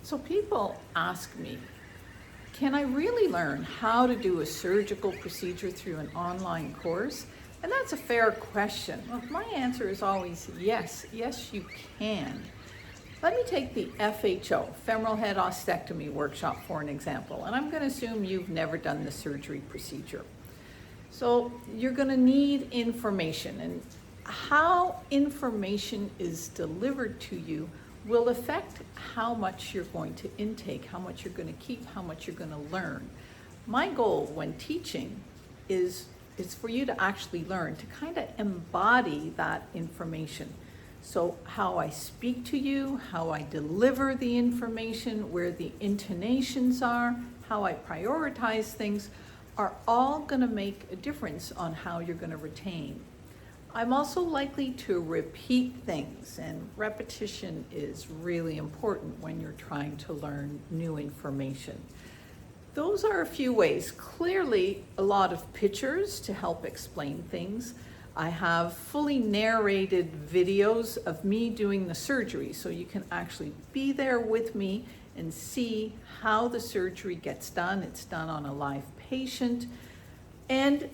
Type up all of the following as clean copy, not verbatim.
So people ask me, can I really learn how to do a surgical procedure through an online course? And that's a fair question. Well, my answer is always yes, yes you can. Let me take the FHO, femoral head ostectomy workshop for an example, and I'm going to assume you've never done the surgery procedure. So you're going to need information, and how information is delivered to you will affect how much you're going to intake, how much you're going to keep, how much you're going to learn. My goal when teaching is for you to actually learn, to kind of embody that information. So how I speak to you, how I deliver the information, where the intonations are, how I prioritize things, are all going to make a difference on how you're going to retain. I'm also likely to repeat things, and repetition is really important when you're trying to learn new information. Those are a few ways. Clearly, a lot of pictures to help explain things. I have fully narrated videos of me doing the surgery, so you can actually be there with me and see how the surgery gets done. It's done on a live patient. And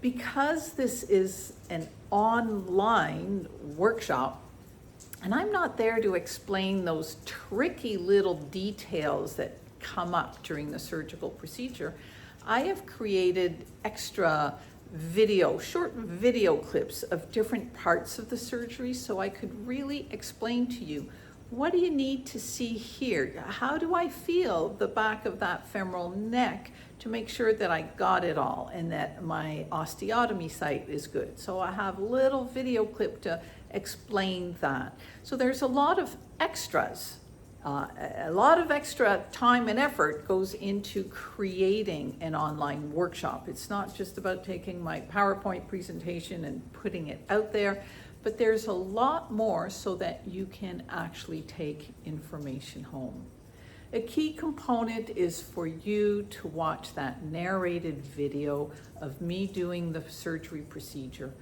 because this is an online workshop, and I'm not there to explain those tricky little details that come up during the surgical procedure, I have created extra short video clips of different parts of the surgery so I could really explain to you, what do you need to see here? How do I feel the back of that femoral neck to make sure that I got it all and that my osteotomy site is good? So I have a little video clip to explain that. So there's a lot of extras. A lot of extra time and effort goes into creating an online workshop. It's not just about taking my PowerPoint presentation and putting it out there, but there's a lot more so that you can actually take information home. A key component is for you to watch that narrated video of me doing the surgery procedure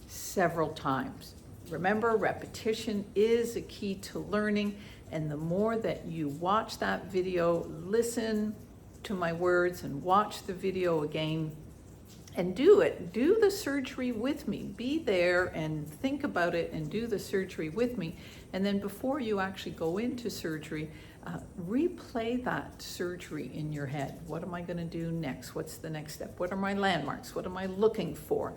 several times. Remember, repetition is a key to learning, and the more that you watch that video, listen to my words and watch the video again, and do the surgery with me. Be there and think about it and do the surgery with me. And then before you actually go into surgery, replay that surgery in your head. What am I going to do next? What's the next step? What are my landmarks? What am I looking for?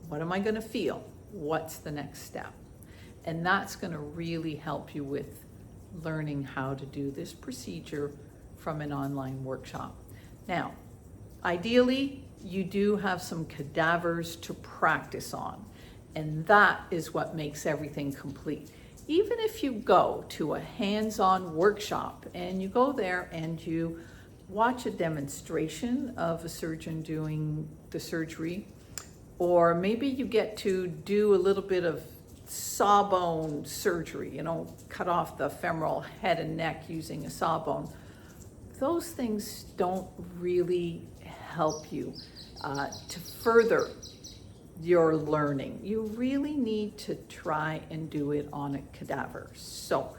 What am I going to feel? What's the next step? And that's going to really help you with learning how to do this procedure from an online workshop. Now, ideally, you do have some cadavers to practice on, and that is what makes everything complete. Even if you go to a hands-on workshop and you go there and you watch a demonstration of a surgeon doing the surgery, or maybe you get to do a little bit of sawbone surgery, cut off the femoral head and neck using a sawbone. Those things don't really help you to further your learning. You really need to try and do it on a cadaver. So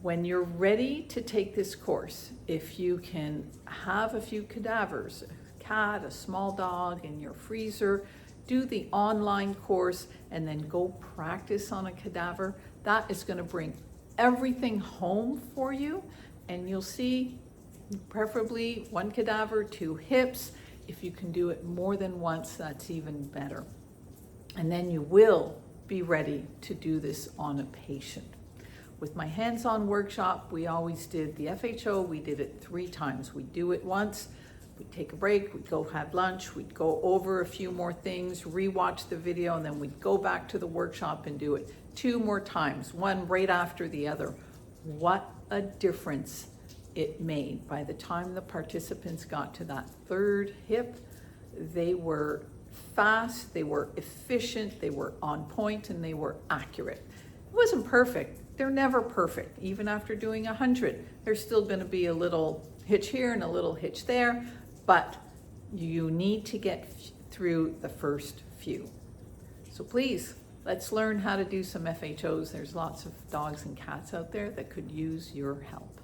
when you're ready to take this course, if you can have a few cadavers, a cat, a small dog in your freezer, do the online course and then go practice on a cadaver, that is going to bring everything home for you, and you'll see preferably one cadaver, 2 hips. If you can do it more than once, that's even better. And then you will be ready to do this on a patient. With my hands-on workshop, we always did the FHO, we did it 3 times. We'd do it once, we'd take a break, we'd go have lunch, we'd go over a few more things, rewatch the video, and then we'd go back to the workshop and do it 2 more times, one right after the other. What a difference it made. By the time the participants got to that 3rd hip, they were fast, they were efficient, they were on point, and they were accurate. It wasn't perfect. They're never perfect. Even after doing 100, there's still going to be a little hitch here and a little hitch there, but you need to get through the first few. So please, let's learn how to do some FHOs. There's lots of dogs and cats out there that could use your help.